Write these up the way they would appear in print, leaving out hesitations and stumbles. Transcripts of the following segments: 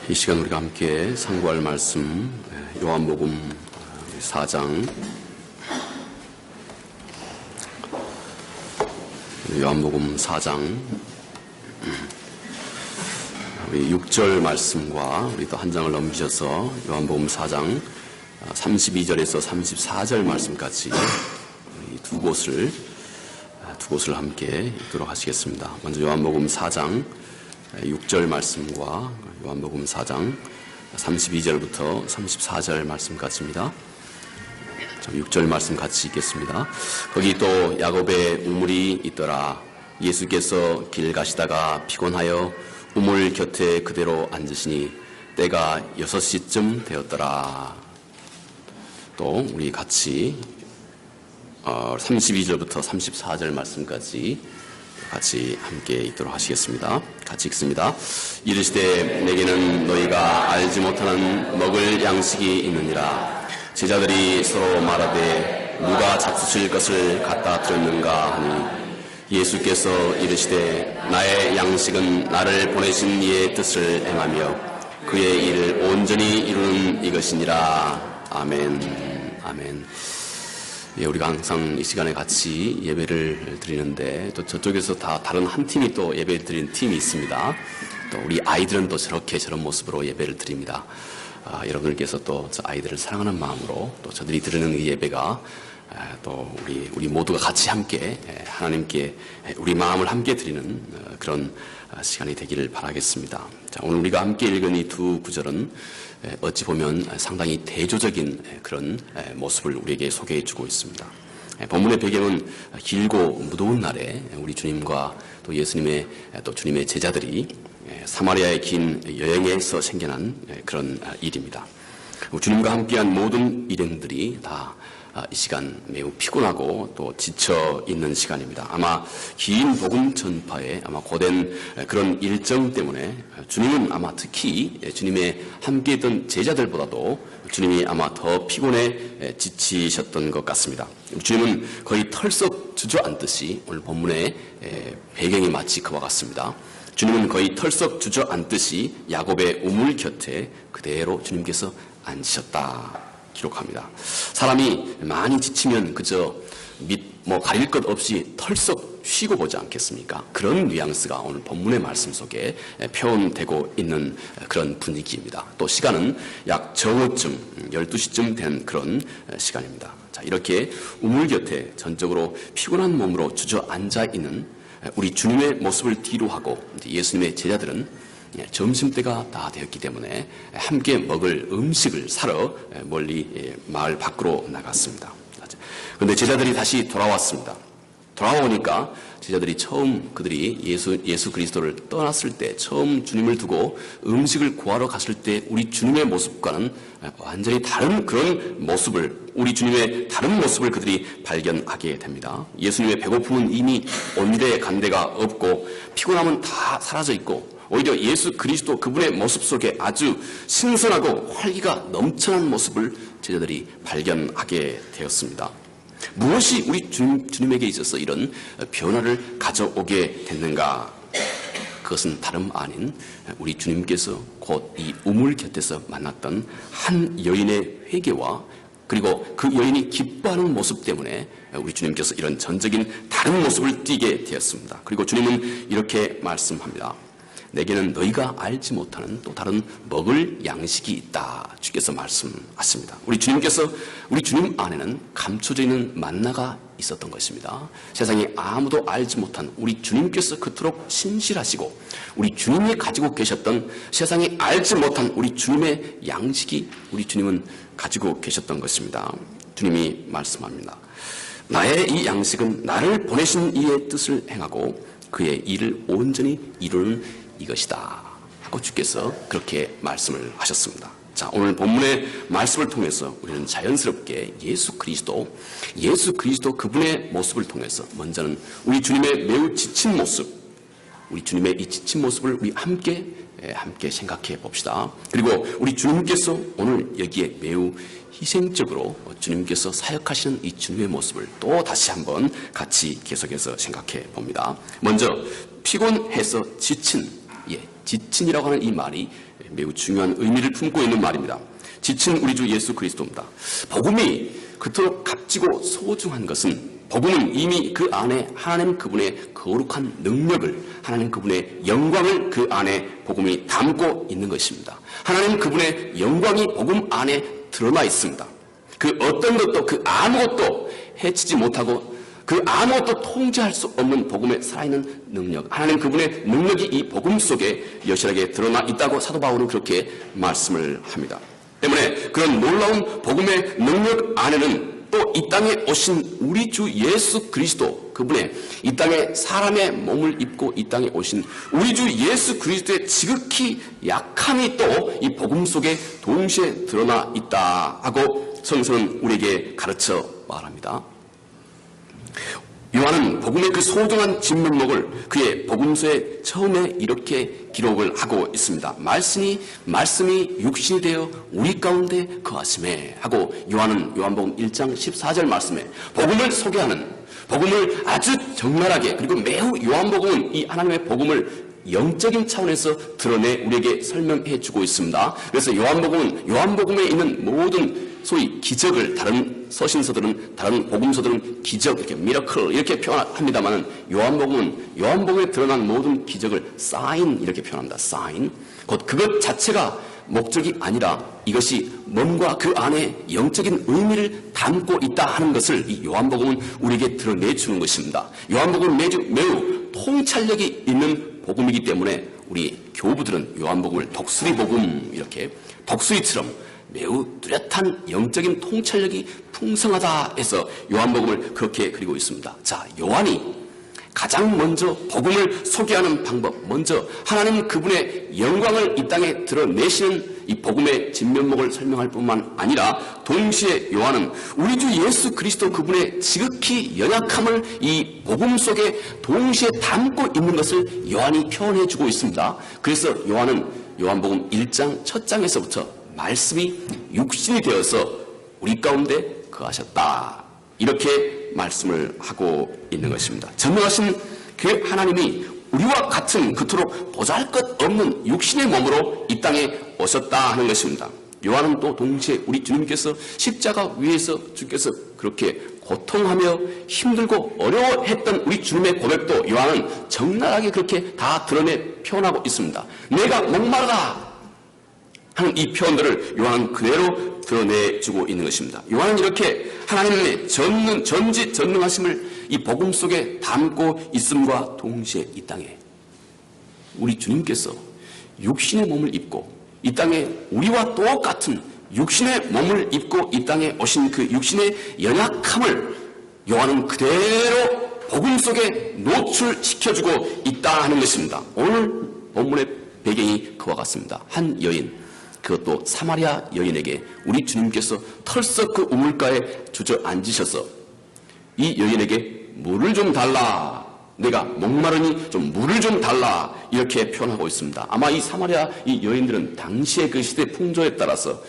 이 시간 우리가 함께 상고할 말씀 요한복음 4장 요한복음 4장 우리 6절 말씀과 우리 또 한 장을 넘기셔서 요한복음 4장 32절에서 34절 말씀까지 두 곳을 함께 읽도록 하시겠습니다. 먼저 요한복음 4장 6절 말씀과 요한복음 4장 32절부터 34절 말씀까지입니다. 6절 말씀 같이 읽겠습니다. 거기 또 야곱의 우물이 있더라. 예수께서 길 가시다가 피곤하여 우물 곁에 그대로 앉으시니 때가 6시쯤 되었더라. 또 우리 같이 32절부터 34절 말씀까지 같이 함께 읽도록 하시겠습니다. 같이 읽습니다. 이르시되 내게는 너희가 알지 못하는 먹을 양식이 있느니라. 제자들이 서로 말하되 누가 잡수실 것을 갖다 드렸는가 하니 예수께서 이르시되 나의 양식은 나를 보내신 이의 뜻을 행하며 그의 일을 온전히 이루는 이것이니라. 아멘. 아멘. 예, 우리가 항상 이 시간에 같이 예배를 드리는데 또 저쪽에서 다 다른 한 팀이 또 예배 드리는 팀이 있습니다. 또 우리 아이들은 또 저런 모습으로 예배를 드립니다. 여러분들께서 또 저 아이들을 사랑하는 마음으로 또 저들이 드리는 이 예배가 또 우리 모두가 같이 함께 하나님께 우리 마음을 함께 드리는 그런 시간이 되기를 바라겠습니다. 자, 오늘 우리가 함께 읽은 이 두 구절은 어찌 보면 상당히 대조적인 그런 모습을 우리에게 소개해 주고 있습니다. 본문의 배경은 길고 무더운 날에 우리 주님과 또 예수님의 또 주님의 제자들이 사마리아의 긴 여행에서 생겨난 그런 일입니다. 주님과 함께한 모든 일행들이 다 이 시간 매우 피곤하고 또 지쳐 있는 시간입니다. 아마 긴 복음 전파에 아마 고된 그런 일정 때문에 주님은 아마 특히 주님의 함께했던 제자들보다도 주님이 아마 더 피곤해 지치셨던 것 같습니다. 주님은 거의 털썩 주저앉듯이 오늘 본문의 배경이 마치 그와 같습니다. 주님은 거의 털썩 주저앉듯이 야곱의 우물 곁에 그대로 주님께서 앉으셨다. 기록합니다. 사람이 많이 지치면 그저 가릴 것 없이 털썩 쉬고 보지 않겠습니까? 그런 뉘앙스가 오늘 본문의 말씀 속에 표현되고 있는 그런 분위기입니다. 또 시간은 약 정오쯤 12시쯤 된 그런 시간입니다. 자, 이렇게 우물 곁에 전적으로 피곤한 몸으로 주저앉아 있는 우리 주님의 모습을 뒤로하고 예수님의 제자들은 점심때가 다 되었기 때문에 함께 먹을 음식을 사러 멀리 마을 밖으로 나갔습니다. 그런데 제자들이 다시 돌아왔습니다. 돌아오니까 제자들이 처음 그들이 예수 그리스도를 떠났을 때 처음 주님을 두고 음식을 구하러 갔을 때 우리 주님의 모습과는 완전히 다른 그런 모습을 우리 주님의 다른 모습을 그들이 발견하게 됩니다. 예수님의 배고픔은 이미 온데 간데가 없고 피곤함은 다 사라져 있고 오히려 예수 그리스도 그분의 모습 속에 아주 신선하고 활기가 넘쳐난 모습을 제자들이 발견하게 되었습니다. 무엇이 우리 주님에게 있어서 이런 변화를 가져오게 됐는가? 그것은 다름 아닌 우리 주님께서 곧 이 우물 곁에서 만났던 한 여인의 회개와 그리고 그 여인이 기뻐하는 모습 때문에 우리 주님께서 이런 전적인 다른 모습을 띠게 되었습니다. 그리고 주님은 이렇게 말씀합니다. 내게는 너희가 알지 못하는 또 다른 먹을 양식이 있다. 주께서 말씀하십니다. 우리 주님 안에는 감춰져 있는 만나가 있었던 것입니다. 세상에 아무도 알지 못한 우리 주님께서 그토록 신실하시고 우리 주님이 가지고 계셨던 세상에 알지 못한 우리 주님의 양식이 우리 주님은 가지고 계셨던 것입니다. 주님이 말씀합니다. 나의 이 양식은 나를 보내신 이의 뜻을 행하고 그의 일을 온전히 이루는 이것이다 하고 주께서 그렇게 말씀을 하셨습니다. 자, 오늘 본문의 말씀을 통해서 우리는 자연스럽게 예수 그리스도 그분의 모습을 통해서 먼저는 우리 주님의 매우 지친 모습, 우리 주님의 이 지친 모습을 우리 함께 생각해 봅시다. 그리고 우리 주님께서 오늘 여기에 매우 희생적으로 주님께서 사역하시는 이 주님의 모습을 또 다시 한번 같이 계속해서 생각해 봅니다. 먼저 피곤해서 지친 지친이라고 하는 이 말이 매우 중요한 의미를 품고 있는 말입니다. 지친 우리 주 예수 그리스도입니다. 복음이 그토록 값지고 소중한 것은 복음은 이미 그 안에 하나님 그분의 거룩한 능력을, 하나님 그분의 영광을 그 안에 복음이 담고 있는 것입니다. 하나님 그분의 영광이 복음 안에 드러나 있습니다. 그 어떤 것도, 그 아무것도 해치지 못하고 그 아무것도 통제할 수 없는 복음의 살아있는 능력, 하나님 그분의 능력이 이 복음 속에 여실하게 드러나 있다고 사도 바울은 그렇게 말씀을 합니다. 때문에 그런 놀라운 복음의 능력 안에는 또 이 땅에 오신 우리 주 예수 그리스도, 그분의 이 땅에 사람의 몸을 입고 이 땅에 오신 우리 주 예수 그리스도의 지극히 약함이 또 이 복음 속에 동시에 드러나 있다 하고 성서는 우리에게 가르쳐 말합니다. 요한은 복음의 그 소중한 진면목을 그의 복음서에 처음에 이렇게 기록을 하고 있습니다. 말씀이 육신이 되어 우리 가운데 거하심에 하고 요한은 요한복음 1장 14절 말씀에 복음을 소개하는, 복음을 아주 적나라하게, 그리고 매우 요한복음은 이 하나님의 복음을 영적인 차원에서 드러내 우리에게 설명해 주고 있습니다. 그래서 요한복음에 있는 모든 소위 기적을 다른 서신서들은, 다른 복음서들은 기적, 이렇게 미러클 이렇게 표현합니다만 요한복음에 드러난 모든 기적을 사인 이렇게 표현합니다. 사인. 곧 그것 자체가 목적이 아니라 이것이 뭔가 그 안에 영적인 의미를 담고 있다 하는 것을 이 요한복음은 우리에게 드러내 주는 것입니다. 요한복음은 매우 통찰력이 있는 복음이기 때문에 우리 교부들은 요한복음을 독수리복음, 이렇게 독수리처럼 매우 뚜렷한 영적인 통찰력이 풍성하다 해서 요한복음을 그렇게 그리고 있습니다. 자, 요한이 가장 먼저 복음을 소개하는 방법, 먼저 하나님 그분의 영광을 이 땅에 드러내시는 이 복음의 진면목을 설명할 뿐만 아니라 동시에 요한은 우리 주 예수 그리스도 그분의 지극히 연약함을 이 복음 속에 동시에 담고 있는 것을 요한이 표현해 주고 있습니다. 그래서 요한은 요한복음 1장 첫 장에서부터 말씀이 육신이 되어서 우리 가운데 거하셨다, 이렇게 말씀을 하고 있는 것입니다. 전능하신 그 하나님이 우리와 같은 그토록 보잘것없는 육신의 몸으로 이 땅에 오셨다 하는 것입니다. 요한은 또 동시에 우리 주님께서 십자가 위에서 주께서 그렇게 고통하며 힘들고 어려워했던 우리 주님의 고백도 요한은 적나라하게 그렇게 다 드러내 표현하고 있습니다. 내가 목마르다 하는 이 표현들을 요한은 그대로 드러내주고 있는 것입니다. 요한은 이렇게 하나님의 전지전능하심을 이 복음 속에 담고 있음과 동시에 이 땅에 우리 주님께서 육신의 몸을 입고 이 땅에 우리와 똑같은 육신의 몸을 입고 이 땅에 오신 그 육신의 연약함을 요한은 그대로 복음 속에 노출시켜주고 있다 하는 것입니다. 오늘 본문의 배경이 그와 같습니다. 한 여인, 그것도 사마리아 여인에게 우리 주님께서 털썩 그 우물가에 주저앉으셔서 이 여인에게 물을 좀 달라, 내가 목마르니 좀 물을 좀 달라, 이렇게 표현하고 있습니다. 아마 이 사마리아 이 여인들은 당시의 그 시대 풍조에 따라서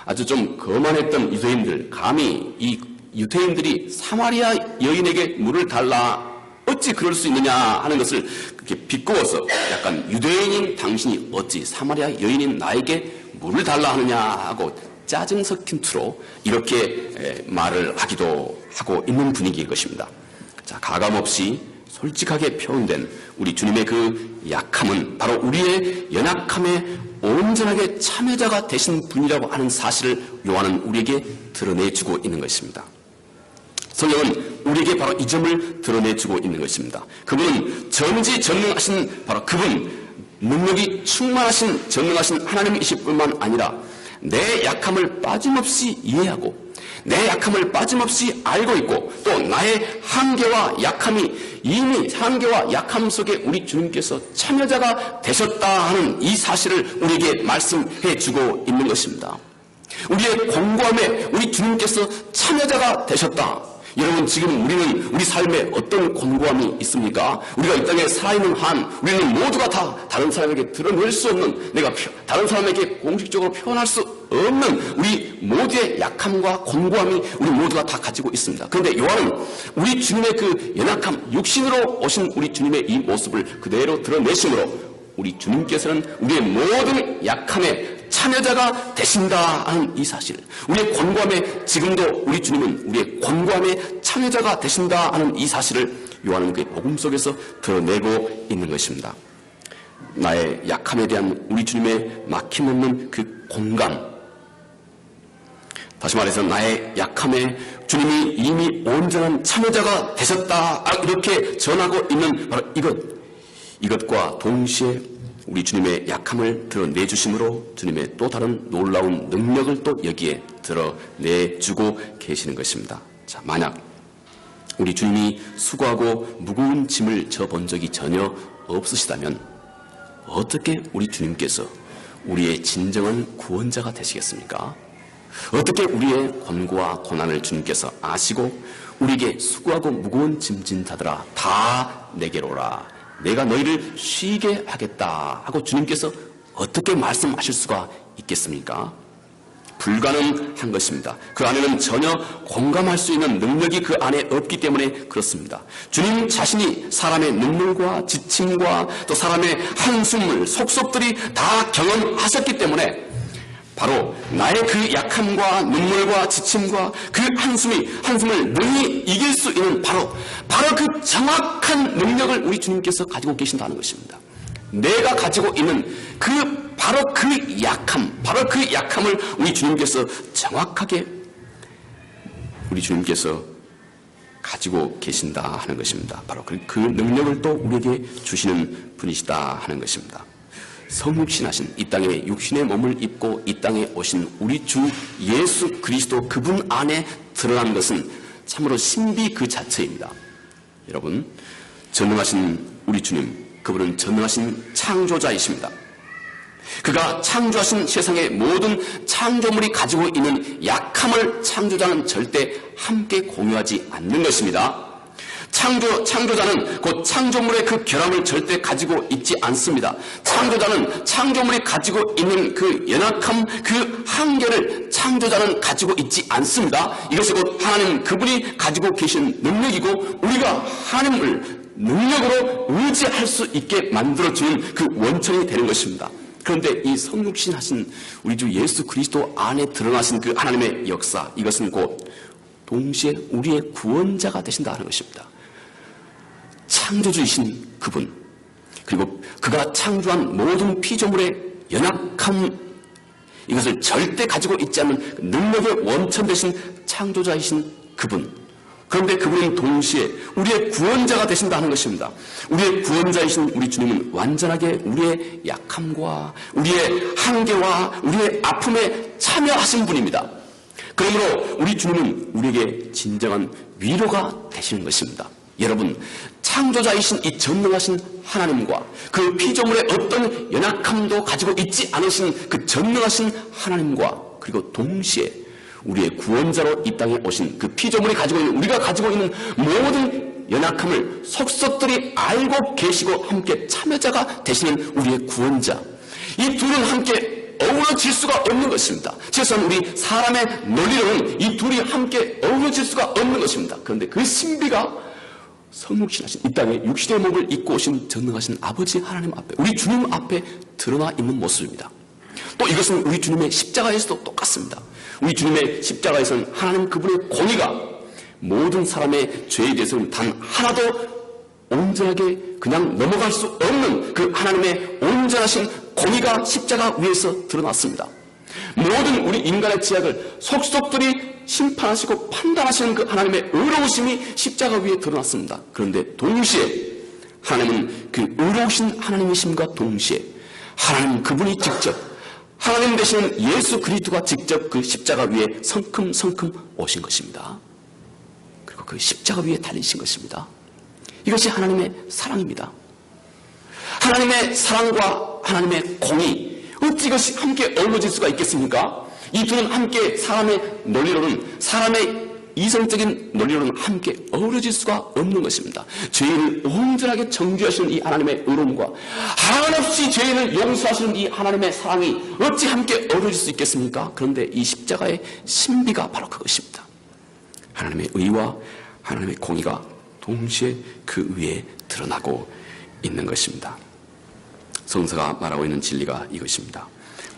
아주 좀 거만했던 유대인들, 감히 이 유대인들이 사마리아 여인에게 물을 달라, 어찌 그럴 수 있느냐 하는 것을 그렇게 비꼬아서 약간 유대인인 당신이 어찌 사마리아 여인인 나에게 물을 달라 하느냐 하고 짜증 섞인 투로 이렇게 말을 하기도 하고 있는 분위기인 것입니다. 자, 가감없이 솔직하게 표현된 우리 주님의 그 약함은 바로 우리의 연약함에 온전하게 참여자가 되신 분이라고 하는 사실을 요한은 우리에게 드러내주고 있는 것입니다. 성경은 우리에게 바로 이 점을 드러내주고 있는 것입니다. 그분은 전지전능하신 바로 그분, 능력이 충만하신 전능하신 하나님이실 뿐만 아니라 내 약함을 빠짐없이 이해하고 내 약함을 빠짐없이 알고 있고 또 나의 한계와 약함이 이미 한계와 약함 속에 우리 주님께서 참여자가 되셨다 하는 이 사실을 우리에게 말씀해 주고 있는 것입니다. 우리의 공고함에 우리 주님께서 참여자가 되셨다. 여러분, 지금 우리는 우리 삶에 어떤 권고함이 있습니까? 우리가 이 땅에 살아있는 한 우리는 모두가 다 다른 사람에게 드러낼 수 없는, 내가 다른 사람에게 공식적으로 표현할 수 없는 우리 모두의 약함과 권고함이 우리 모두가 다 가지고 있습니다. 그런데 요한은 우리 주님의 그 연약함, 육신으로 오신 우리 주님의 이 모습을 그대로 드러내심으로 우리 주님께서는 우리의 모든 약함에 참여자가 되신다 하는 이 사실, 우리의 권고함에, 지금도 우리 주님은 우리의 권고함에 참여자가 되신다 하는 이 사실을 요한은 그의 복음 속에서 드러내고 있는 것입니다. 나의 약함에 대한 우리 주님의 막힘없는 그 공감, 다시 말해서 나의 약함에 주님이 이미 온전한 참여자가 되셨다, 이렇게 전하고 있는 바로 이것과 동시에 우리 주님의 약함을 드러내주심으로 주님의 또 다른 놀라운 능력을 또 여기에 드러내주고 계시는 것입니다. 자, 만약 우리 주님이 수고하고 무거운 짐을 져본 적이 전혀 없으시다면 어떻게 우리 주님께서 우리의 진정한 구원자가 되시겠습니까? 어떻게 우리의 권고와 고난을 주님께서 아시고 우리에게 수고하고 무거운 짐진 자들아 다 내게로 오라, 내가 너희를 쉬게 하겠다 하고 주님께서 어떻게 말씀하실 수가 있겠습니까? 불가능한 것입니다. 그 안에는 전혀 공감할 수 있는 능력이 그 안에 없기 때문에 그렇습니다. 주님 자신이 사람의 눈물과 지침과 또 사람의 한숨을 속속들이 다 경험하셨기 때문에 바로 나의 그 약함과 눈물과 지침과 그 한숨을 능히 이길 수 있는 바로 그 정확한 능력을 우리 주님께서 가지고 계신다는 것입니다. 내가 가지고 있는 바로 그 약함을 우리 주님께서 정확하게 우리 주님께서 가지고 계신다 하는 것입니다. 바로 그 능력을 또 우리에게 주시는 분이시다 하는 것입니다. 성육신하신 이 땅에 육신의 몸을 입고 이 땅에 오신 우리 주 예수 그리스도 그분 안에 드러난 것은 참으로 신비 그 자체입니다. 여러분, 전능하신 우리 주님, 그분은 전능하신 창조자이십니다. 그가 창조하신 세상의 모든 창조물이 가지고 있는 약함을 창조자는 절대 함께 공유하지 않는 것입니다. 창조자는 곧 창조물의 그 결함을 절대 가지고 있지 않습니다. 창조자는 창조물이 가지고 있는 그 연약함, 그 한계를 창조자는 가지고 있지 않습니다. 이것이 곧 하나님 그분이 가지고 계신 능력이고 우리가 하나님을 능력으로 의지할 수 있게 만들어주는 그 원천이 되는 것입니다. 그런데 이 성육신 하신 우리 주 예수 그리스도 안에 드러나신 그 하나님의 역사, 이것은 곧 동시에 우리의 구원자가 되신다 하는 것입니다. 창조주이신 그분, 그리고 그가 창조한 모든 피조물의 연약함, 이것을 절대 가지고 있지 않는 능력의 원천 되신 창조자이신 그분, 그런데 그분은 동시에 우리의 구원자가 되신다 하는 것입니다. 우리의 구원자이신 우리 주님은 완전하게 우리의 약함과 우리의 한계와 우리의 아픔에 참여하신 분입니다. 그러므로 우리 주님은 우리에게 진정한 위로가 되시는 것입니다. 여러분, 창조자이신 이 전능하신 하나님과 그 피조물의 어떤 연약함도 가지고 있지 않으신 그 전능하신 하나님과 그리고 동시에 우리의 구원자로 이 땅에 오신 그 피조물이 가지고 있는, 우리가 가지고 있는 모든 연약함을 속속들이 알고 계시고 함께 참여자가 되시는 우리의 구원자, 이 둘은 함께 어우러질 수가 없는 것입니다. 최소한 우리 사람의 논리로는 이 둘이 함께 어우러질 수가 없는 것입니다. 그런데 그 신비가 성육신하신 이 땅에 육신의 몸을 입고 오신 전능하신 아버지 하나님 앞에, 우리 주님 앞에 드러나 있는 모습입니다. 또 이것은 우리 주님의 십자가에서도 똑같습니다. 우리 주님의 십자가에서는 하나님 그분의 공의가 모든 사람의 죄에 대해서는 단 하나도 온전하게 그냥 넘어갈 수 없는 그 하나님의 온전하신 공의가 십자가 위에서 드러났습니다. 모든 우리 인간의 죄악을 속속들이 심판하시고 판단하시는 그 하나님의 의로우심이 십자가 위에 드러났습니다. 그런데 동시에 하나님은 그 의로우신 하나님이심과 동시에 하나님 그분이 직접, 하나님 되시는 예수 그리스도가 직접 그 십자가 위에 성큼성큼 오신 것입니다. 그리고 그 십자가 위에 달리신 것입니다. 이것이 하나님의 사랑입니다. 하나님의 사랑과 하나님의 공의, 어찌 이것이 함께 어우러질 수가 있겠습니까? 이 둘은 함께 사람의 논리로는, 사람의 이성적인 논리로는 함께 어우러질 수가 없는 것입니다. 죄인을 온전하게 정죄하시는 이 하나님의 의로움과 한없이 죄인을 용서하시는 이 하나님의 사랑이 어찌 함께 어우러질 수 있겠습니까? 그런데 이 십자가의 신비가 바로 그것입니다. 하나님의 의와 하나님의 공의가 동시에 그 위에 드러나고 있는 것입니다. 성서가 말하고 있는 진리가 이것입니다.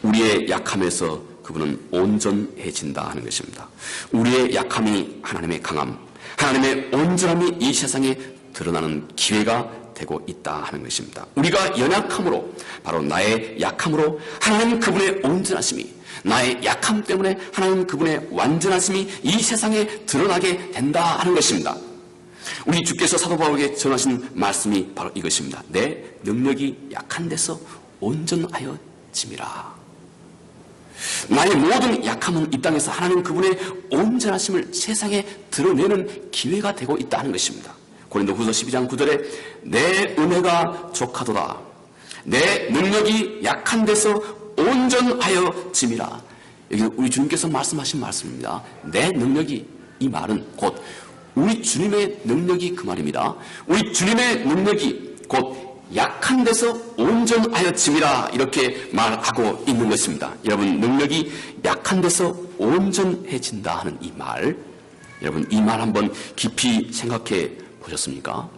우리의 약함에서 그분은 온전해진다 하는 것입니다. 우리의 약함이 하나님의 강함, 하나님의 온전함이 이 세상에 드러나는 기회가 되고 있다 하는 것입니다. 우리가 연약함으로, 바로 나의 약함으로 하나님 그분의 온전하심이, 나의 약함 때문에 하나님 그분의 완전하심이 이 세상에 드러나게 된다 하는 것입니다. 우리 주께서 사도 바울에게 전하신 말씀이 바로 이것입니다. 내 능력이 약한 데서 온전하여 짐이라. 나의 모든 약함은 이 땅에서 하나님 그분의 온전하심을 세상에 드러내는 기회가 되고 있다는 것입니다. 고린도후서 12장 9절에 내 은혜가 족하도다. 내 능력이 약한 데서 온전하여 짐이라. 여기 우리 주님께서 말씀하신 말씀입니다. 내 능력이, 이 말은 곧 우리 주님의 능력이 그 말입니다. 우리 주님의 능력이 곧 약한 데서 온전하여 짐이라, 이렇게 말하고 있는 것입니다. 여러분, 능력이 약한 데서 온전해진다 하는 이 말, 여러분 이 말 한번 깊이 생각해 보셨습니까?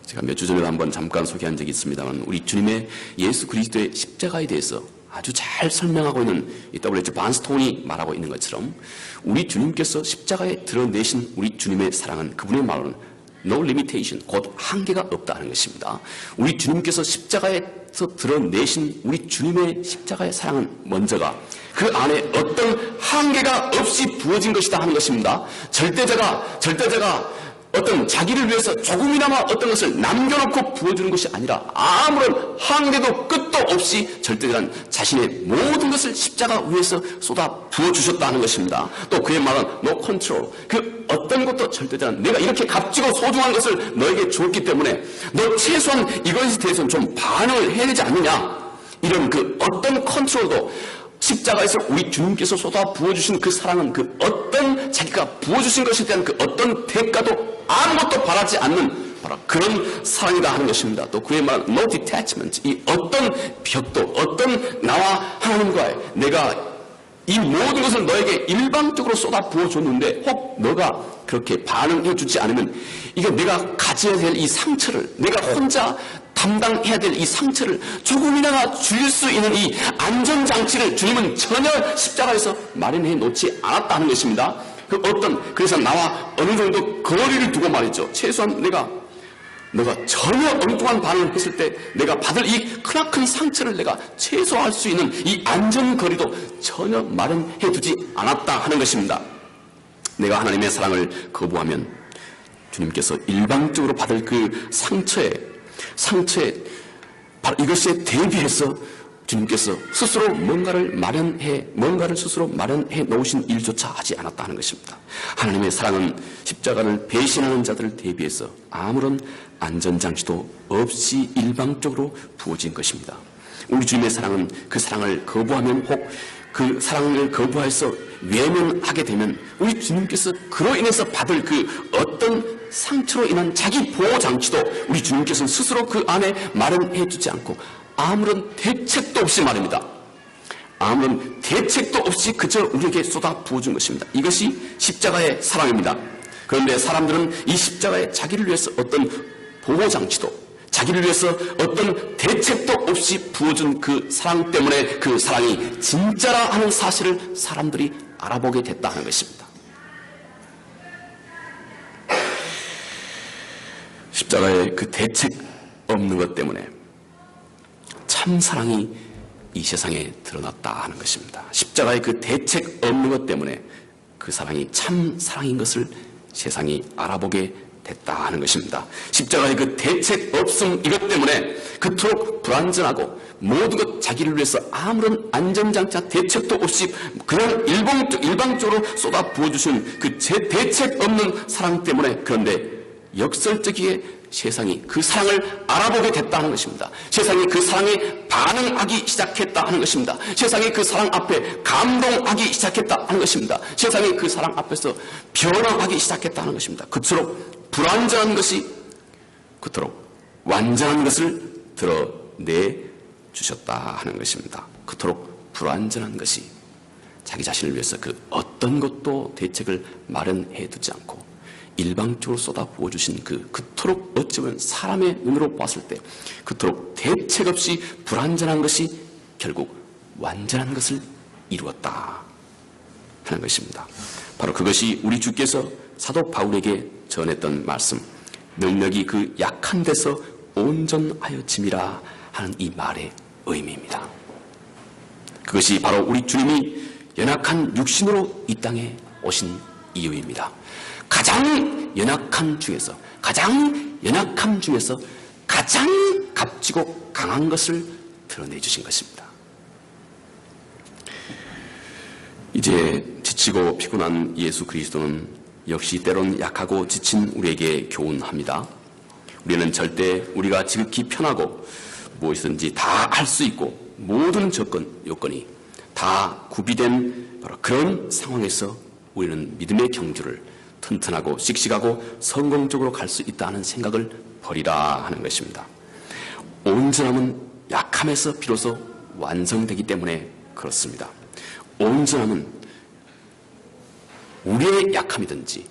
제가 몇 주 전에도 한번 잠깐 소개한 적이 있습니다만, 우리 주님의 예수 그리스도의 십자가에 대해서 아주 잘 설명하고 있는 이 W.H. 반스톤이 말하고 있는 것처럼, 우리 주님께서 십자가에 드러내신 우리 주님의 사랑은, 그분의 말로는 no limitation, 곧 한계가 없다는 것입니다. 우리 주님께서 십자가에서 드러내신 우리 주님의 십자가의 사랑은 먼저가 그 안에 어떤 한계가 없이 부어진 것이다 하는 것입니다. 절대자가 어떤 자기를 위해서 조금이나마 어떤 것을 남겨놓고 부어주는 것이 아니라 아무런 한계도 끝도 없이 절대자는 자신의 모든 것을 십자가 위에서 쏟아 부어주셨다는 것입니다. 또 그의 말은 no control, 그 어떤 것도 절대자는 내가 이렇게 값지고 소중한 것을 너에게 주었기 때문에 너 최소한 이것에 대해서는 좀 반응을 해야 되지 않느냐, 이런 그 어떤 컨트롤도, 십자가에서 우리 주님께서 쏟아 부어주신 그 사랑은 그 어떤 자기가 부어주신 것에 대한 그 어떤 대가도 아무것도 바라지 않는 바로 그런 사랑이다 하는 것입니다. 또 그의 말은 no detachment, 이 어떤 벽도, 어떤 나와 하나님과의, 내가 이 모든 것을 너에게 일방적으로 쏟아 부어줬는데 혹 너가 그렇게 반응해 주지 않으면 이게 내가 가져야 될 이 상처를, 내가 혼자 담당해야 될 이 상처를 조금이나마 줄일 수 있는 이 안전장치를 주님은 전혀 십자가에서 마련해 놓지 않았다는 것입니다. 그래서 나와 어느 정도 거리를 두고 말이죠. 최소한 너가 전혀 엉뚱한 반응을 했을 때 내가 받을 이 크나큰 상처를 내가 최소화할 수 있는 이 안전거리도 전혀 마련해 두지 않았다 하는 것입니다. 내가 하나님의 사랑을 거부하면 주님께서 일방적으로 받을 그 상처에 바로 이것에 대비해서 주님께서 스스로 뭔가를 스스로 마련해 놓으신 일조차 하지 않았다는 것입니다. 하나님의 사랑은 십자가를 배신하는 자들을 대비해서 아무런 안전장치도 없이 일방적으로 부어진 것입니다. 우리 주님의 사랑은 그 사랑을 거부하면, 혹 그 사랑을 거부해서 외면하게 되면 우리 주님께서 그로 인해서 받을 그 어떤 상처로 인한 자기 보호장치도 우리 주님께서는 스스로 그 안에 마련해 주지 않고 아무런 대책도 없이 말입니다. 아무런 대책도 없이 그저 우리에게 쏟아 부어준 것입니다. 이것이 십자가의 사랑입니다. 그런데 사람들은 이 십자가에 자기를 위해서 어떤 보호장치도, 자기를 위해서 어떤 대책도 없이 부어준 그 사랑 때문에 그 사랑이 진짜라 하는 사실을 사람들이 알아보게 됐다 하는 것입니다. 십자가의 그 대책 없는 것 때문에 참 사랑이 이 세상에 드러났다 하는 것입니다. 십자가의 그 대책 없는 것 때문에 그 사랑이 참 사랑인 것을 세상이 알아보게 됐다 하는 것입니다. 십자가의 그 대책 없음, 이것 때문에 그토록 불완전하고 모든 것 자기를 위해서 아무런 안전장치나 대책도 없이 그냥 일방적으로 쏟아 부어주신 그 대책 없는 사랑 때문에, 그런데 역설적이게 세상이 그 사랑을 알아보게 됐다는 것입니다. 세상이 그 사랑에 반응하기 시작했다 하는 것입니다. 세상이 그 사랑 앞에 감동하기 시작했다 하는 것입니다. 세상이 그 사랑 앞에서 변화하기 시작했다는 것입니다. 그토록 불완전한 것이 그토록 완전한 것을 드러내 주셨다 하는 것입니다. 그토록 불완전한 것이 자기 자신을 위해서 그 어떤 것도 대책을 마련해 두지 않고 일방적으로 쏟아 부어주신 그토록 어쩌면 사람의 눈으로 봤을 때 그토록 대책 없이 불완전한 것이 결국 완전한 것을 이루었다 하는 것입니다. 바로 그것이 우리 주께서 사도 바울에게 전했던 말씀, 능력이 그 약한 데서 온전하여짐이라 하는 이 말의 의미입니다. 그것이 바로 우리 주님이 연약한 육신으로 이 땅에 오신 이유입니다. 가장 연약함 중에서 가장 값지고 강한 것을 드러내 주신 것입니다. 이제 지치고 피곤한 예수 그리스도는 역시 때론 약하고 지친 우리에게 교훈합니다. 우리는 절대 우리가 지극히 편하고 무엇이든지 다 할 수 있고 모든 요건이 다 구비된 바로 그런 상황에서 우리는 믿음의 경주를 튼튼하고 씩씩하고 성공적으로 갈 수 있다는 생각을 버리라 하는 것입니다. 온전함은 약함에서 비로소 완성되기 때문에 그렇습니다. 온전함은 우리의 약함이든지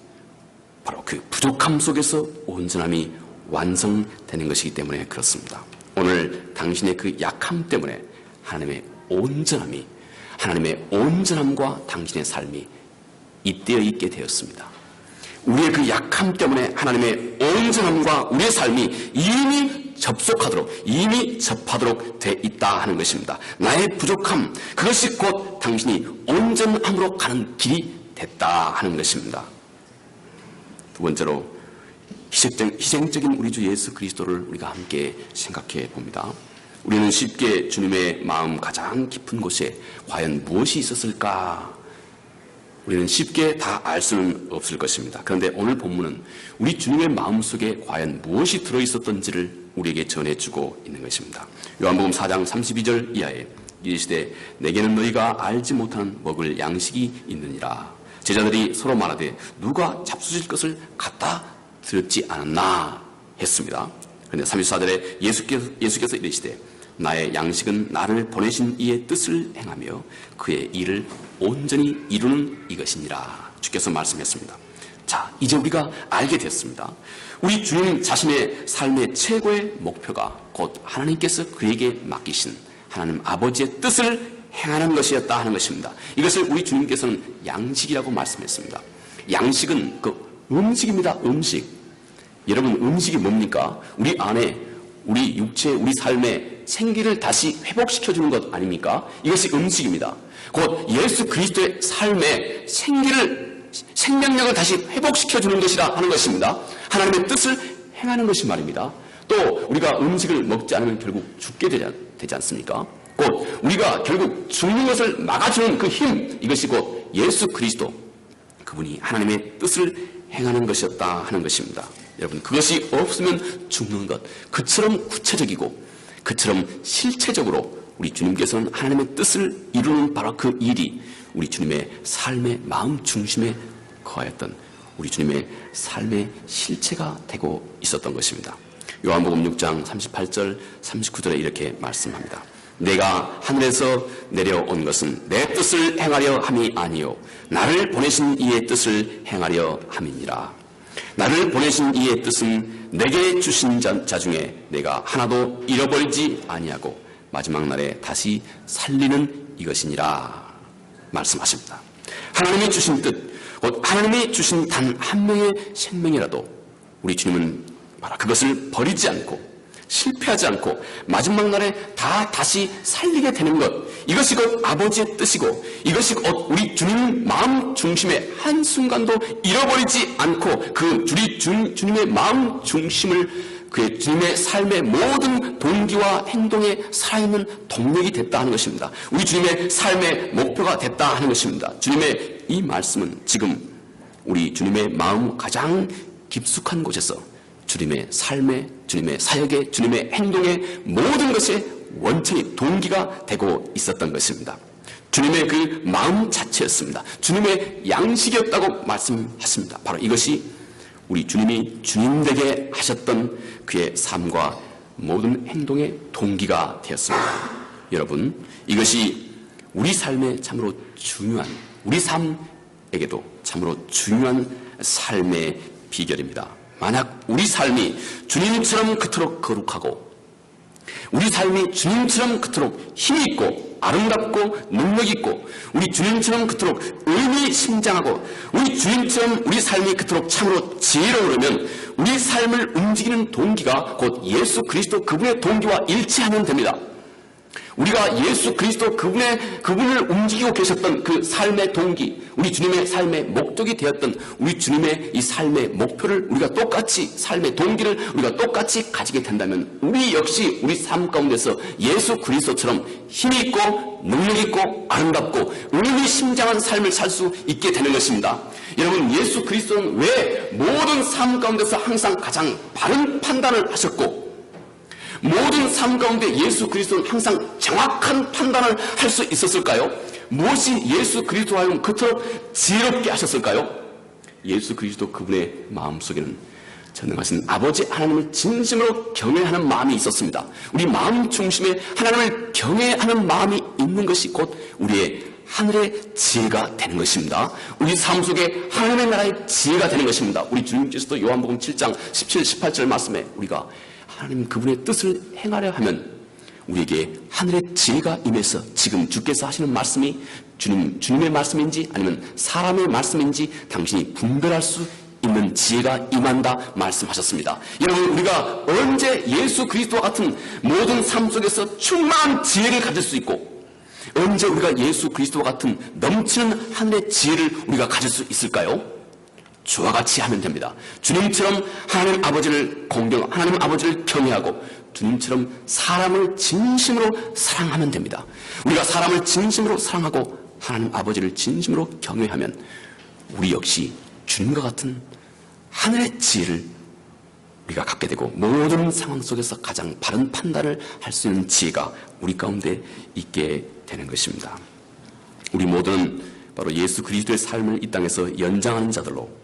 바로 그 부족함 속에서 온전함이 완성되는 것이기 때문에 그렇습니다. 오늘 당신의 그 약함 때문에 하나님의 온전함과 당신의 삶이 잇대어 있게 되었습니다. 우리의 그 약함 때문에 하나님의 온전함과 우리의 삶이 이미 접하도록 돼 있다 하는 것입니다. 나의 부족함, 그것이 곧 당신이 온전함으로 가는 길이 됐다 하는 것입니다. 두 번째로 희생적인 우리 주 예수 그리스도를 우리가 함께 생각해 봅니다. 우리는 쉽게 주님의 마음 가장 깊은 곳에 과연 무엇이 있었을까? 우리는 쉽게 다 알 수는 없을 것입니다. 그런데 오늘 본문은 우리 주님의 마음속에 과연 무엇이 들어있었던지를 우리에게 전해주고 있는 것입니다. 요한복음 4장 32절 이하에 이르시되 내게는 너희가 알지 못하는 먹을 양식이 있느니라. 제자들이 서로 말하되 누가 잡수실 것을 갖다 드렸지 않았나 했습니다. 그런데 34절에 예수께서 이르시되 나의 양식은 나를 보내신 이의 뜻을 행하며 그의 일을 온전히 이루는 이것이니라. 주께서 말씀했습니다. 자, 이제 우리가 알게 됐습니다. 우리 주님 자신의 삶의 최고의 목표가 곧 하나님께서 그에게 맡기신 하나님 아버지의 뜻을 행하는 것이었다 하는 것입니다. 이것을 우리 주님께서는 양식이라고 말씀했습니다. 양식은 그 음식입니다. 음식. 여러분, 음식이 뭡니까? 우리 안에 우리 육체, 우리 삶의 생기를 다시 회복시켜주는 것 아닙니까? 이것이 음식입니다. 곧 예수 그리스도의 삶의 생명력을 다시 회복시켜주는 것이라 하는 것입니다. 하나님의 뜻을 행하는 것이 말입니다. 또 우리가 음식을 먹지 않으면 결국 죽게 되지 않습니까? 곧 우리가 결국 죽는 것을 막아주는 그 힘, 이것이 곧 예수 그리스도, 그분이 하나님의 뜻을 행하는 것이었다 하는 것입니다. 여러분, 그것이 없으면 죽는 것, 그처럼 구체적이고 그처럼 실체적으로 우리 주님께서는 하나님의 뜻을 이루는 바로 그 일이 우리 주님의 삶의 마음 중심에 거하였던 우리 주님의 삶의 실체가 되고 있었던 것입니다. 요한복음 6장 38절 39절에 이렇게 말씀합니다. 내가 하늘에서 내려온 것은 내 뜻을 행하려 함이 아니요 나를 보내신 이의 뜻을 행하려 함이니라. 나를 보내신 이의 뜻은 내게 주신 자 중에 내가 하나도 잃어버리지 아니하고 마지막 날에 다시 살리는 이것이니라 말씀하십니다. 하나님이 주신 뜻, 곧 하나님이 주신 단 한 명의 생명이라도 우리 주님은 바로 그것을 버리지 않고 실패하지 않고 마지막 날에 다시 살리게 되는 것, 이것이 곧 아버지의 뜻이고 이것이 곧 우리 주님 마음 중심의 한순간도 잃어버리지 않고 그 주님의 마음 중심을 그의 주님의 삶의 모든 동기와 행동에 살아있는 동력이 됐다 하는 것입니다. 우리 주님의 삶의 목표가 됐다 하는 것입니다. 주님의 이 말씀은 지금 우리 주님의 마음 가장 깊숙한 곳에서 주님의 삶에, 주님의 사역에, 주님의 행동에 모든 것의 원천이 동기가 되고 있었던 것입니다. 주님의 그 마음 자체였습니다. 주님의 양식이었다고 말씀하십니다. 바로 이것이 우리 주님이 주님 되게 하셨던 그의 삶과 모든 행동의 동기가 되었습니다. 여러분, 이것이 우리 삶에 참으로 중요한, 우리 삶에게도 참으로 중요한 삶의 비결입니다. 만약 우리 삶이 주님처럼 그토록 거룩하고 우리 삶이 주님처럼 그토록 힘있고 아름답고 능력있고 우리 주님처럼 그토록 의미심장하고 우리 주님처럼 우리 삶이 그토록 참으로 지혜로우려면 우리 삶을 움직이는 동기가 곧 예수 그리스도 그분의 동기와 일치하면 됩니다. 우리가 예수 그리스도 그분을 움직이고 계셨던 그 삶의 동기, 우리 주님의 삶의 목적이 되었던 우리 주님의 이 삶의 목표를 우리가 똑같이, 삶의 동기를 우리가 똑같이 가지게 된다면 우리 역시 우리 삶 가운데서 예수 그리스도처럼 힘있고 능력있고 아름답고 의미심장한 삶을 살 수 있게 되는 것입니다. 여러분, 예수 그리스도는 왜 모든 삶 가운데서 항상 가장 바른 판단을 하셨고 모든 삶 가운데 예수 그리스도는 항상 정확한 판단을 할 수 있었을까요? 무엇이 예수 그리스도와 하여금 그토록 지혜롭게 하셨을까요? 예수 그리스도 그분의 마음속에는 전능하신 아버지 하나님을 진심으로 경외하는 마음이 있었습니다. 우리 마음 중심에 하나님을 경외하는 마음이 있는 것이 곧 우리의 하늘의 지혜가 되는 것입니다. 우리 삶 속에 하나님의 나라의 지혜가 되는 것입니다. 우리 주님께서도 요한복음 7장 17, 18절 말씀에 우리가 하나님 그분의 뜻을 행하려 하면 우리에게 하늘의 지혜가 임해서 지금 주께서 하시는 말씀이 주님의 말씀인지 아니면 사람의 말씀인지 당신이 분별할 수 있는 지혜가 임한다 말씀하셨습니다. 여러분, 우리가 언제 예수 그리스도와 같은 모든 삶 속에서 충만한 지혜를 가질 수 있고 언제 우리가 예수 그리스도와 같은 넘치는 하늘의 지혜를 우리가 가질 수 있을까요? 주와 같이 하면 됩니다. 주님처럼 하나님 아버지를 하나님 아버지를 경외하고 주님처럼 사람을 진심으로 사랑하면 됩니다. 우리가 사람을 진심으로 사랑하고 하나님 아버지를 진심으로 경외하면 우리 역시 주님과 같은 하늘의 지혜를 우리가 갖게 되고 모든 상황 속에서 가장 바른 판단을 할 수 있는 지혜가 우리 가운데 있게 되는 것입니다. 우리 모두는 바로 예수 그리스도의 삶을 이 땅에서 연장하는 자들로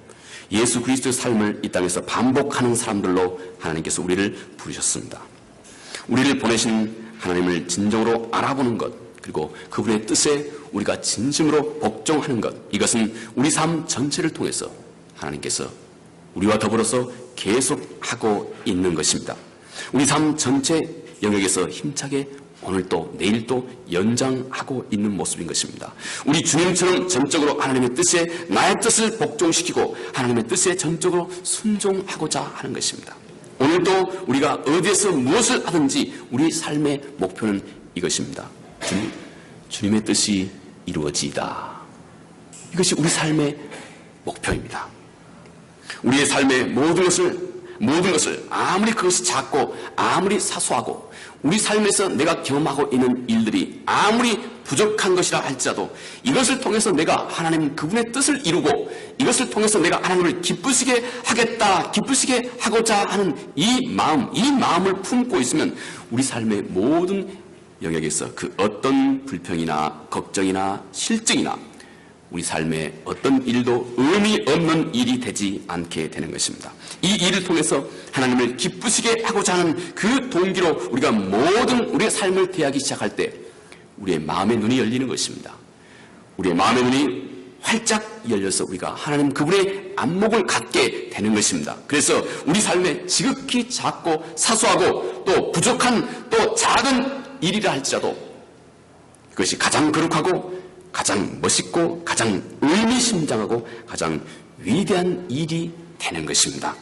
예수 그리스도의 삶을 이 땅에서 반복하는 사람들로 하나님께서 우리를 부르셨습니다. 우리를 보내신 하나님을 진정으로 알아보는 것, 그리고 그분의 뜻에 우리가 진심으로 복종하는 것, 이것은 우리 삶 전체를 통해서 하나님께서 우리와 더불어서 계속하고 있는 것입니다. 우리 삶 전체 영역에서 힘차게 오늘도 내일도 연장하고 있는 모습인 것입니다. 우리 주님처럼 전적으로 하나님의 뜻에 나의 뜻을 복종시키고 하나님의 뜻에 전적으로 순종하고자 하는 것입니다. 오늘도 우리가 어디에서 무엇을 하든지 우리 삶의 목표는 이것입니다. 주님의 뜻이 이루어지이다. 이것이 우리 삶의 목표입니다. 우리의 삶의 모든 것을 아무리 그것이 작고 아무리 사소하고 우리 삶에서 내가 경험하고 있는 일들이 아무리 부족한 것이라 할지라도 이것을 통해서 내가 하나님 그분의 뜻을 이루고 이것을 통해서 내가 하나님을 기쁘시게 하겠다, 기쁘시게 하고자 하는 이 마음을 품고 있으면 우리 삶의 모든 영역에서 그 어떤 불평이나 걱정이나 실증이나 우리 삶의 어떤 일도 의미 없는 일이 되지 않게 되는 것입니다. 이 일을 통해서 하나님을 기쁘시게 하고자 하는 그 동기로 우리가 모든 우리의 삶을 대하기 시작할 때 우리의 마음의 눈이 열리는 것입니다. 우리의 마음의 눈이 활짝 열려서 우리가 하나님 그분의 안목을 갖게 되는 것입니다. 그래서 우리 삶에 지극히 작고 사소하고 또 부족한 또 작은 일이라 할지라도 그것이 가장 거룩하고 가장 멋있고 가장 의미심장하고 가장 위대한 일이 되는 것입니다.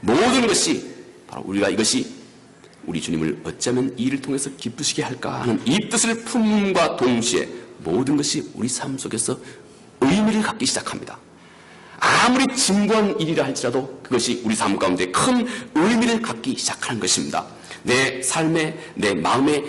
모든 것이 바로 우리가 이것이 우리 주님을 어쩌면 이 일을 통해서 기쁘시게 할까 하는 이 뜻을 품음과 동시에 모든 것이 우리 삶 속에서 의미를 갖기 시작합니다. 아무리 진부한 일이라 할지라도 그것이 우리 삶 가운데 큰 의미를 갖기 시작하는 것입니다. 내 삶에 내 마음의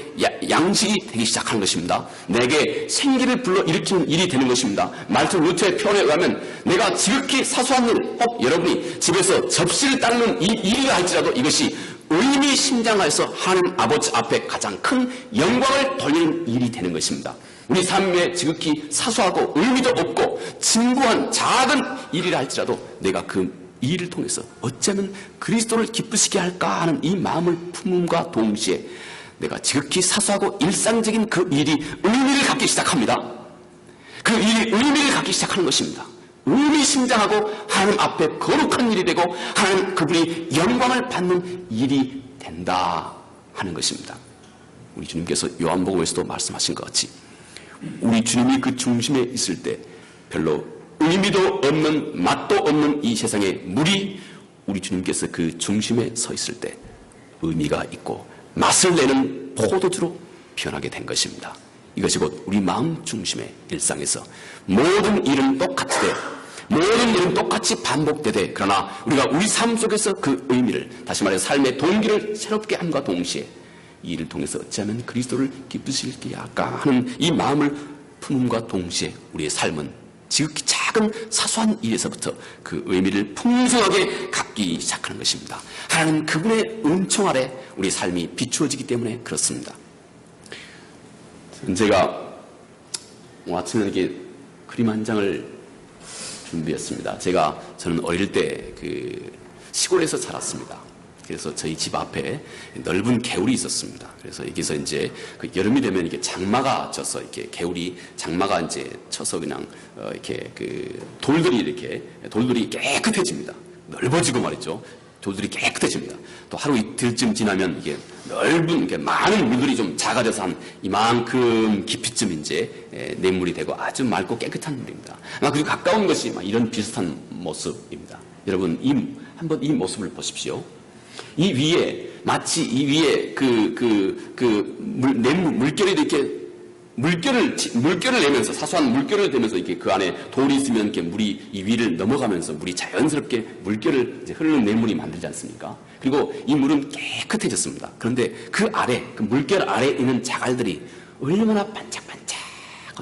양식이 되기 시작하는 것입니다. 내게 생기를 불러일으키는 일이 되는 것입니다. 말튼 루터의 표현에 의하면 내가 지극히 사소한 일, 혹 여러분이 집에서 접시를 닦는 이 일이라 할지라도 이것이 의미심장하여서 하나님 아버지 앞에 가장 큰 영광을 돌리는 일이 되는 것입니다. 우리 삶에 지극히 사소하고 의미도 없고 진부한 작은 일이라 할지라도 내가 그 이 일을 통해서 어쩌면 그리스도를 기쁘시게 할까 하는 이 마음을 품음과 동시에 내가 지극히 사소하고 일상적인 그 일이 의미를 갖기 시작합니다. 그 일이 의미를 갖기 시작하는 것입니다. 의미심장하고 하나님 앞에 거룩한 일이 되고 하나님 그분이 영광을 받는 일이 된다 하는 것입니다. 우리 주님께서 요한복음에서도 말씀하신 것 같이 우리 주님이 그 중심에 있을 때 별로 의미도 없는 맛도 없는 이 세상의 물이 우리 주님께서 그 중심에 서 있을 때 의미가 있고 맛을 내는 포도주로 변하게 된 것입니다. 이것이 곧 우리 마음 중심의 일상에서 모든 일은 똑같이 돼 모든 일은 똑같이 반복되되 그러나 우리가 우리 삶 속에서 그 의미를 다시 말해 삶의 동기를 새롭게 함과 동시에 이 일을 통해서 어찌하면 그리스도를 기쁘시게 할까 하는 이 마음을 품음과 동시에 우리의 삶은 지극히 작은 사소한 일에서부터 그 의미를 풍성하게 갖기 시작하는 것입니다. 하나님 그분의 은총 아래 우리 삶이 비추어지기 때문에 그렇습니다. 제가 오늘 아침에 이렇게 그림 한 장을 준비했습니다. 저는 어릴 때 그 시골에서 자랐습니다. 그래서 저희 집 앞에 넓은 개울이 있었습니다. 그래서 여기서 이제 그 여름이 되면 이게 장마가 져서 이렇게 개울이 장마가 이제 쳐서 그냥 이렇게 그 돌들이 깨끗해집니다. 넓어지고 말이죠. 돌들이 깨끗해집니다. 또 하루 이틀쯤 지나면 이게 넓은 이렇게 많은 물들이 좀 작아져서 한 이만큼 깊이쯤 이제 냇물이 되고 아주 맑고 깨끗한 물입니다. 그리고 가까운 것이 이런 비슷한 모습입니다. 여러분 한번 이 모습을 보십시오. 이 위에 마치 이 위에 물결이 이렇게 물결을 내면서 사소한 물결을 내면서 이렇게 그 안에 돌이 있으면 이렇게 물이 이 위를 넘어가면서 물이 자연스럽게 물결을 이제 흐르는 냇물이 만들지 않습니까? 그리고 이 물은 깨끗해졌습니다. 그런데 그 물결 아래에 있는 자갈들이 얼마나 반짝반짝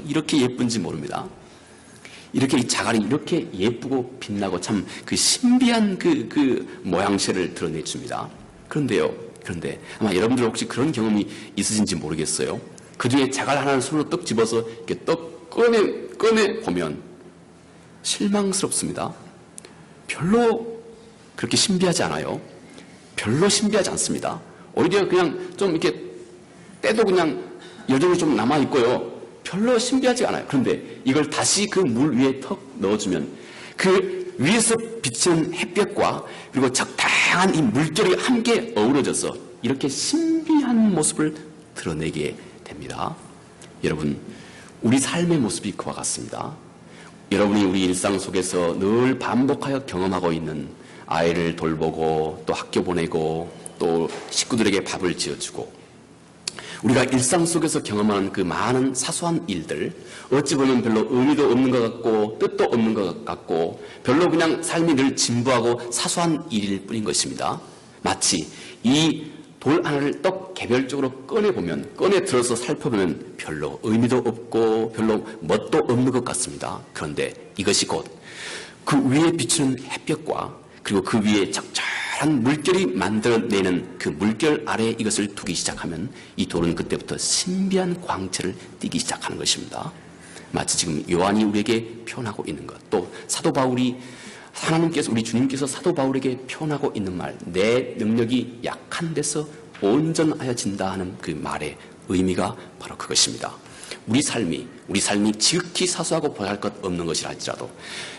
이렇게 예쁜지 모릅니다. 이렇게 이 자갈이 이렇게 예쁘고 빛나고 참 그 신비한 그 모양새를 드러내줍니다. 그런데 아마 여러분들 혹시 그런 경험이 있으신지 모르겠어요. 그 중에 자갈 하나를 손으로 떡 집어서 이렇게 떡 꺼내 보면 실망스럽습니다. 별로 그렇게 신비하지 않아요. 별로 신비하지 않습니다. 오히려 그냥 좀 이렇게 때도 그냥 여전히 좀 남아있고요. 별로 신비하지 않아요. 그런데 이걸 다시 그 물 위에 턱 넣어주면 그 위에서 비치는 햇볕과 그리고 적당한 이 물결이 함께 어우러져서 이렇게 신비한 모습을 드러내게 됩니다. 여러분, 우리 삶의 모습이 그와 같습니다. 여러분이 우리 일상 속에서 늘 반복하여 경험하고 있는 아이를 돌보고 또 학교 보내고 또 식구들에게 밥을 지어주고 우리가 일상 속에서 경험하는 그 많은 사소한 일들, 어찌 보면 별로 의미도 없는 것 같고 뜻도 없는 것 같고 별로 그냥 삶이 늘 진부하고 사소한 일일 뿐인 것입니다. 마치 이 돌 하나를 떡 개별적으로 꺼내 들어서 살펴보면 별로 의미도 없고 별로 멋도 없는 것 같습니다. 그런데 이것이 곧 그 위에 비추는 햇볕과 그리고 그 위에 적절한 물결이 만들어내는 그 물결 아래에 이것을 두기 시작하면 이 돌은 그때부터 신비한 광채를 띠기 시작하는 것입니다. 마치 지금 요한이 우리에게 표현하고 있는 것, 또 사도 바울이 우리 주님께서 사도 바울에게 표현하고 있는 말, 내 능력이 약한 데서 온전하여진다 하는 그 말의 의미가 바로 그것입니다. 우리 삶이 지극히 사소하고 보잘것 없는 것이라 할지라도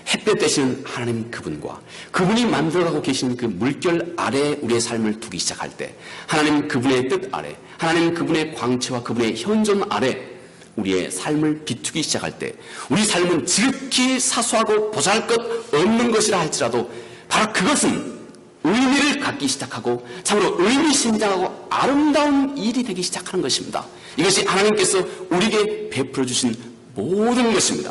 햇볕 되시는 하나님 그분이 만들어가고 계신 그 물결 아래에 우리의 삶을 두기 시작할 때 하나님 그분의 뜻 아래, 하나님 그분의 광채와 그분의 현존 아래 우리의 삶을 비추기 시작할 때 우리 삶은 지극히 사소하고 보잘것 없는 것이라 할지라도 바로 그것은 의미를 갖기 시작하고 참으로 의미심장하고 아름다운 일이 되기 시작하는 것입니다. 이것이 하나님께서 우리에게 베풀어 주신 모든 것입니다.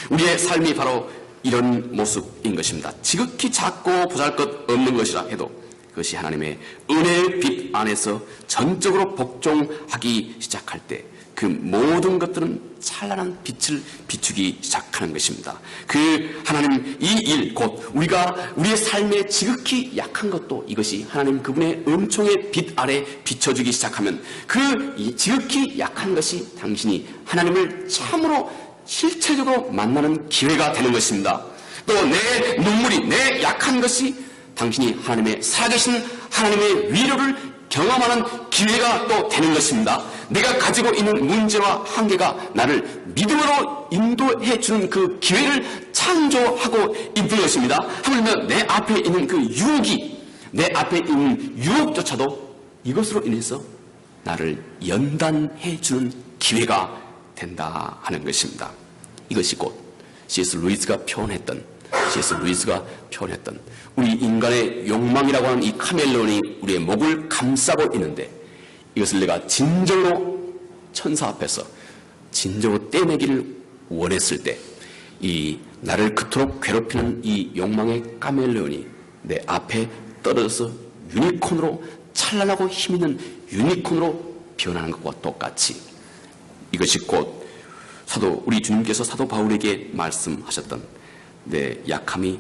우리의 삶이 바로 이런 모습인 것입니다. 지극히 작고 보잘것 없는 것이라 해도 그것이 하나님의 은혜의 빛 안에서 전적으로 복종하기 시작할 때 그 모든 것들은 찬란한 빛을 비추기 시작하는 것입니다. 그 하나님 이 일 곧 우리의 삶에 지극히 약한 것도 이것이 하나님 그분의 은총의 빛 아래 비춰주기 시작하면 그 지극히 약한 것이 당신이 하나님을 참으로 실체적으로 만나는 기회가 되는 것입니다. 또 내 눈물이 내 약한 것이 당신이 하나님의 살아계신 하나님의 위로를 경험하는 기회가 또 되는 것입니다. 내가 가지고 있는 문제와 한계가 나를 믿음으로 인도해 주는 그 기회를 창조하고 있는 것입니다. 하물며 내 앞에 있는 그 유혹이, 내 앞에 있는 유혹조차도 이것으로 인해서 나를 연단해 주는 기회가 된다 하는 것입니다. 이것이 곧 C.S. 루이스가 표현했던 우리 인간의 욕망이라고 하는 이 카멜레온이 우리의 목을 감싸고 있는데, 이것을 내가 진정으로 천사 앞에서 진정으로 떼내기를 원했을 때, 이 나를 그토록 괴롭히는 이 욕망의 카멜레온이 내 앞에 떨어져서 유니콘으로, 찬란하고 힘있는 유니콘으로 변하는 것과 똑같이, 이것이 곧 우리 주님께서 사도 바울에게 말씀하셨던 내 약함이,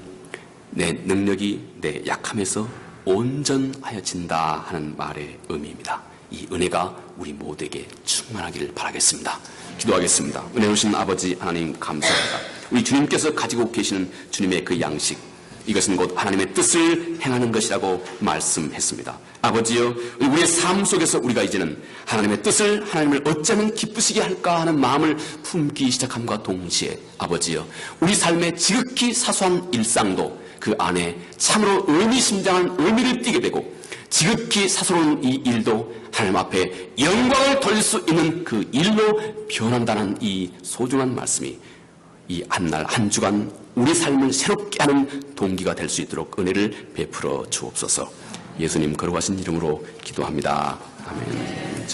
내 능력이 내 약함에서 온전하여진다 하는 말의 의미입니다. 이 은혜가 우리 모두에게 충만하기를 바라겠습니다. 기도하겠습니다. 은혜로우신 아버지 하나님, 감사합니다. 우리 주님께서 가지고 계시는 주님의 그 양식, 이것은 곧 하나님의 뜻을 행하는 것이라고 말씀했습니다. 아버지여, 우리의 삶 속에서 우리가 이제는 하나님의 뜻을, 하나님을 어쩌면 기쁘시게 할까 하는 마음을 품기 시작함과 동시에, 아버지여, 우리 삶의 지극히 사소한 일상도 그 안에 참으로 의미심장한 의미를 띠게 되고, 지극히 사소로운 이 일도 하나님 앞에 영광을 돌릴 수 있는 그 일로 변한다는 이 소중한 말씀이 이 한 날 한 주간 우리 삶을 새롭게 하는 동기가 될 수 있도록 은혜를 베풀어 주옵소서. 예수님 거룩하신 이름으로 기도합니다. 아멘.